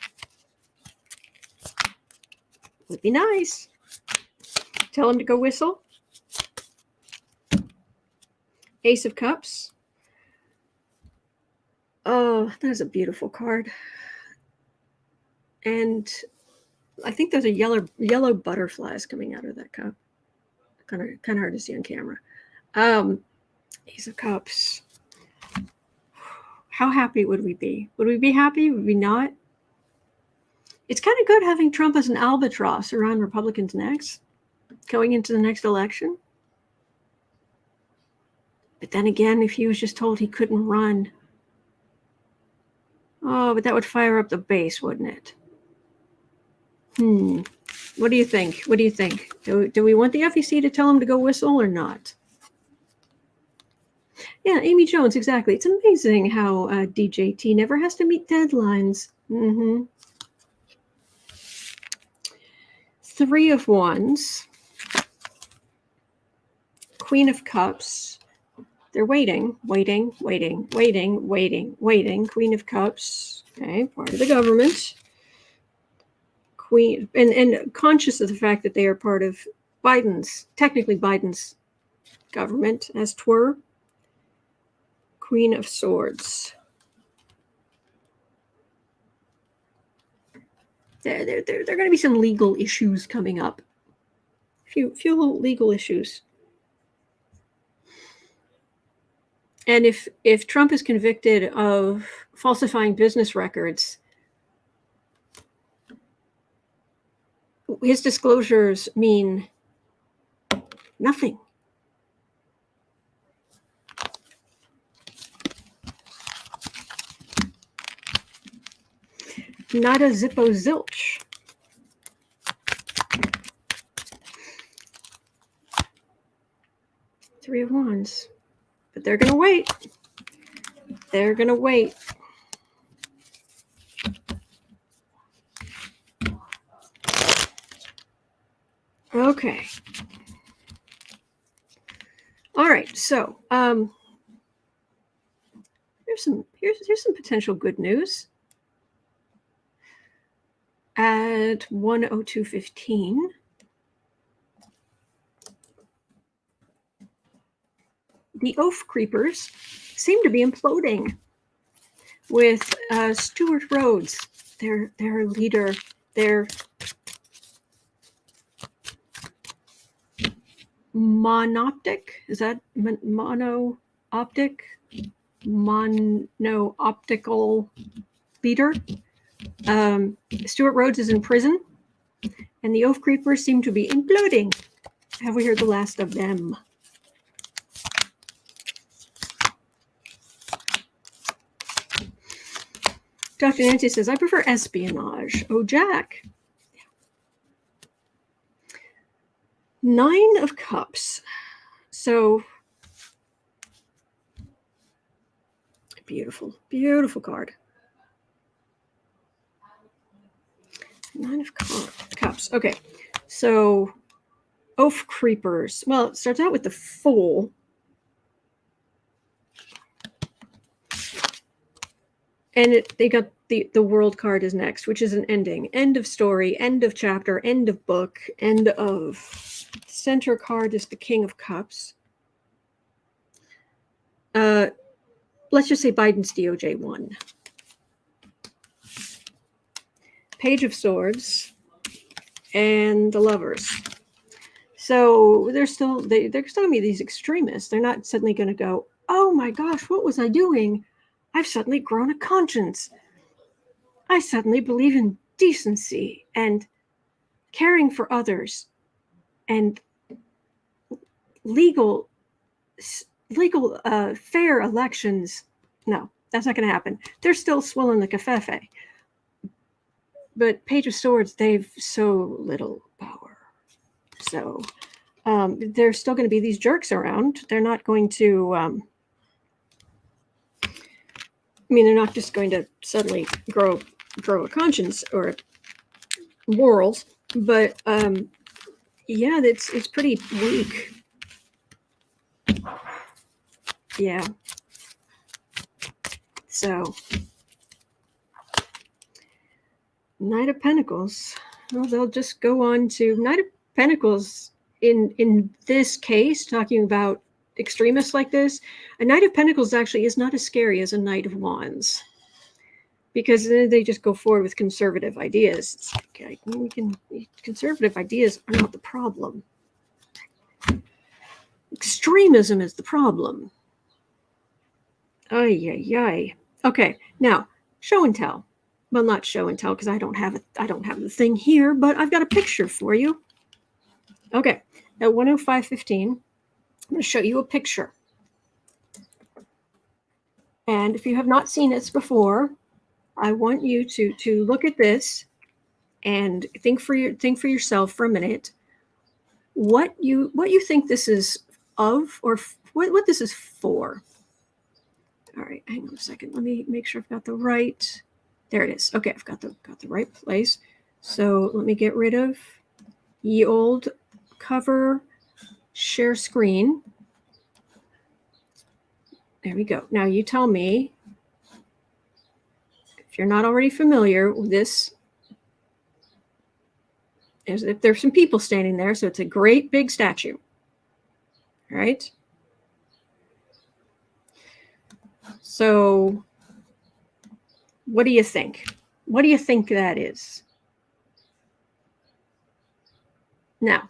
Would be nice. Tell him to go whistle. Ace of Cups. Oh, that is a beautiful card. And I think there's a yellow butterflies coming out of that cup. Kind of hard to see on camera. Ace of Cups. How happy would we be? Would we be happy? Would we not? It's kind of good having Trump as an albatross around Republicans' necks going into the next election. But then again, if he was just told he couldn't run, oh, but that would fire up the base, wouldn't it? What do you think? What do you think? Do we want the FEC to tell him to go whistle or not? Yeah, Amy Jones, exactly. It's amazing how DJT never has to meet deadlines. Three of Wands. Queen of Cups. They're waiting. Queen of Cups. Okay, part of the government. Queen, and conscious of the fact that they are part of technically Biden's government, as 'twere. Queen of Swords. There are going to be some legal issues coming up. Few legal issues. And if Trump is convicted of falsifying business records, his disclosures mean nothing. Not a zippo zilch. Three of Wands. But they're going to wait. They're going to wait. Okay. All right. So here's some potential good news. At 1:02:15. The oaf creepers seem to be imploding with Stewart Rhodes, their leader, their monoptic. Is that mono-optic? Mono-optical leader. Stewart Rhodes is in prison, and the oaf creepers seem to be imploding. Have we heard the last of them? Dr. Nancy says, I prefer espionage. Oh, Jack. Nine of Cups. So, beautiful, beautiful card. Nine of Cups. Okay, so oaf creepers. Well, it starts out with the Fool. And they got the World card is next, which is an ending. End of story, end of chapter, end of book, end of. Center card is the King of Cups. Let's just say Biden's DOJ won. Page of Swords and the Lovers. So they're still going to be these extremists. They're not suddenly going to go, oh my gosh, what was I doing? I've suddenly grown a conscience. I suddenly believe in decency and caring for others and legal fair elections. No, that's not going to happen. They're still swilling the cafefe. But Page of Swords, they've so little power. So there's still going to be these jerks around. They're not going to... they're not just going to suddenly grow a conscience or morals, but yeah, it's pretty weak. Yeah. So, Knight of Pentacles. Well, they'll just go on to Knight of Pentacles. In this case, talking about extremists like this, a Knight of Pentacles actually is not as scary as a Knight of Wands. because then they just go forward with conservative ideas. It's like, conservative ideas are not the problem. Extremism is the problem. Ay, ay, ay. Okay, now show and tell. Well, not show and tell because I don't have the thing here, but I've got a picture for you. Okay, at 1:05:15, I'm going to show you a picture. And if you have not seen this before, I want you to look at this and think for yourself for a minute what you think this is of, or what this is for. All right, hang on a second. Let me make sure I've got the right. There it is. Okay, I've got the right place. So let me get rid of ye old cover, share screen. There we go. Now you tell me if you're not already familiar with this. If there's some people standing there, so it's a great big statue. All right. So what do you think? What do you think that is? Now,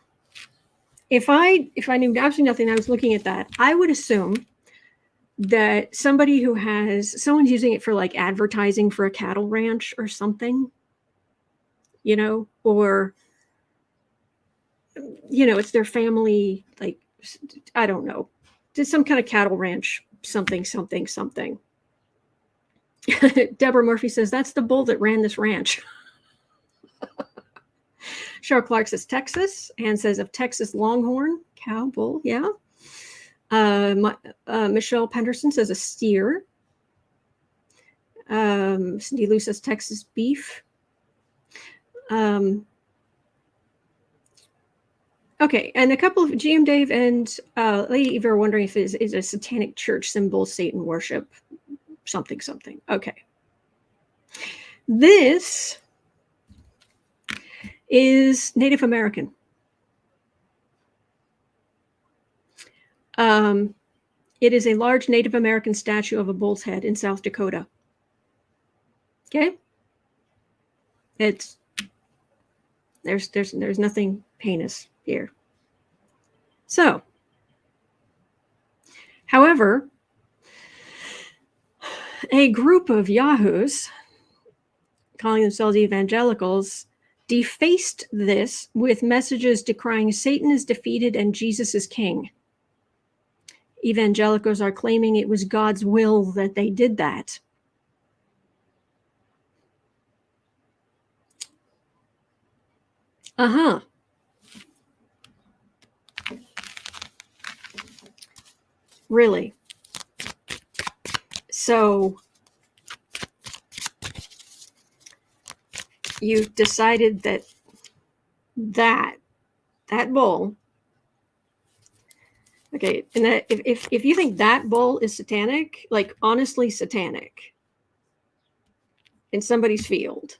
if I knew absolutely nothing, I was looking at that, I would assume that someone's using it for like advertising for a cattle ranch or something, or, it's their family, like, I don't know, just some kind of cattle ranch, something. Deborah Murphy says, that's the bull that ran this ranch. Cheryl Clark says Texas, and says of Texas Longhorn, cow, bull, yeah. Michelle Penderson says a steer. Cindy Lou says Texas beef. Okay, and a couple of GM Dave and Lady Eva are wondering if it is a satanic church symbol, Satan worship, something. Okay. This is Native American. It is a large Native American statue of a bull's head in South Dakota. Okay. There's nothing heinous here. So, however, a group of yahoos calling themselves evangelicals defaced this with messages decrying Satan is defeated and Jesus is king. Evangelicals are claiming it was God's will that they did that. Really? So you decided that bull. Okay, and that if you think that bull is satanic, like honestly satanic, in somebody's field,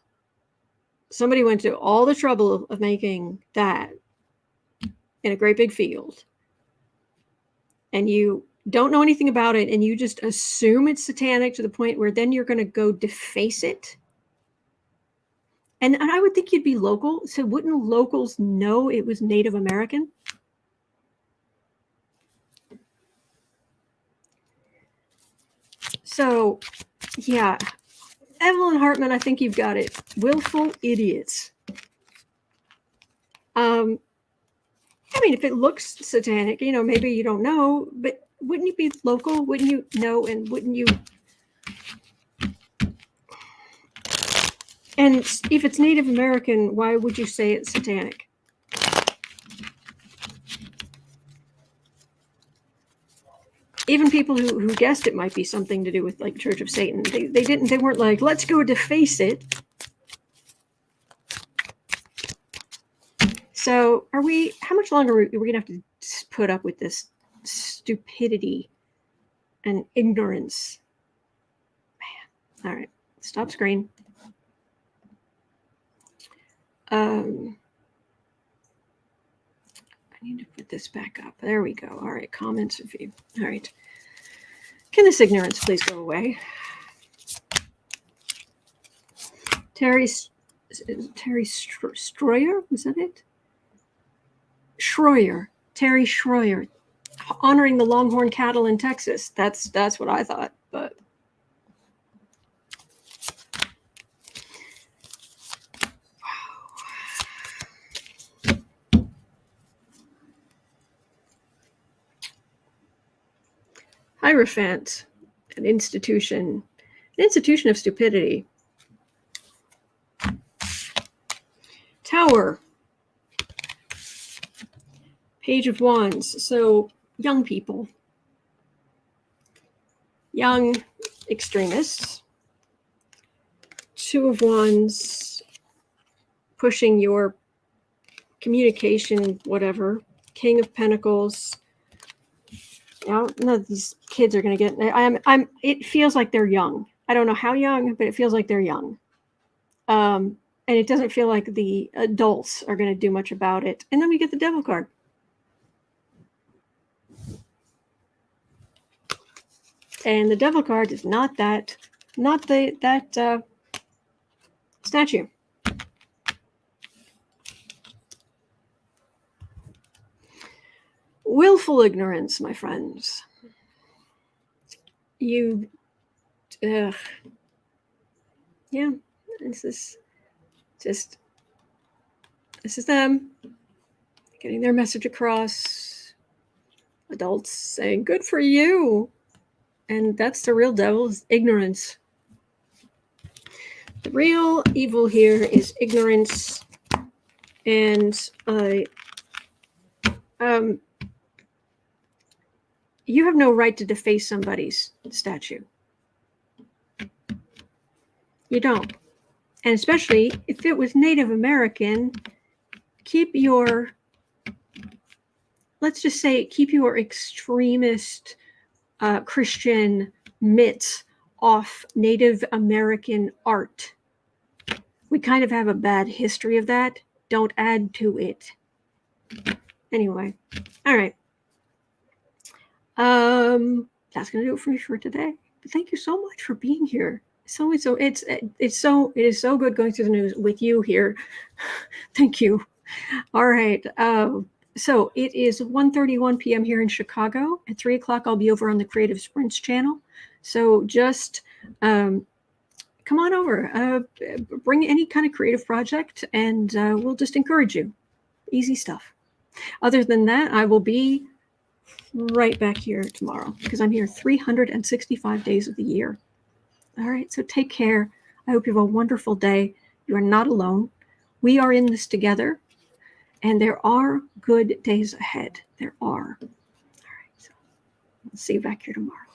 somebody went to all the trouble of making that in a great big field, and you don't know anything about it, and you just assume it's satanic to the point where then you're going to go deface it. And I would think you'd be local, so wouldn't locals know it was Native American? So, yeah, Evelyn Hartman, I think you've got it. Willful idiots. I mean, if it looks satanic, maybe you don't know, but wouldn't you be local? Wouldn't you know? And wouldn't you? And if it's Native American, why would you say it's satanic? Even people who guessed it might be something to do with like Church of Satan. They weren't like, let's go deface it. So how much longer are we going to have to put up with this stupidity and ignorance? Man. All right. Stop screen. I need to put this back up. There we go. All right. Comments, review. All right. Can this ignorance please go away? Terry Stroyer, was that it? Schroyer, Terry Schroyer, honoring the Longhorn cattle in Texas. That's what I thought, but Hierophant, an institution of stupidity. Tower, Page of Wands. So young people, young extremists. Two of Wands, pushing your communication, whatever. King of Pentacles. None of these kids are going to get. It feels like they're young. I don't know how young, but it feels like they're young. And it doesn't feel like the adults are going to do much about it. And then we get the Devil card. And the Devil card is not that statue. Willful ignorance, my friends. Yeah, this is them getting their message across. Adults saying, good for you. And that's the real devil's ignorance. The real evil here is ignorance. And you have no right to deface somebody's statue. You don't. And especially if it was Native American, keep your extremist Christian mitts off Native American art. We kind of have a bad history of that. Don't add to it. Anyway, all right. That's gonna do it for me for today. But thank you so much for being here. It is so good going through the news with you here. Thank you. All right. So it is 1:31 p.m. here in Chicago. At 3 o'clock, I'll be over on the Creative Sprints channel. So just come on over. Bring any kind of creative project, and we'll just encourage you. Easy stuff. Other than that, I will be right back here tomorrow because I'm here 365 days of the year. All right, so take care. I hope you have a wonderful day. You are not alone. We are in this together, and there are good days ahead. There are. All right, so I'll see you back here tomorrow.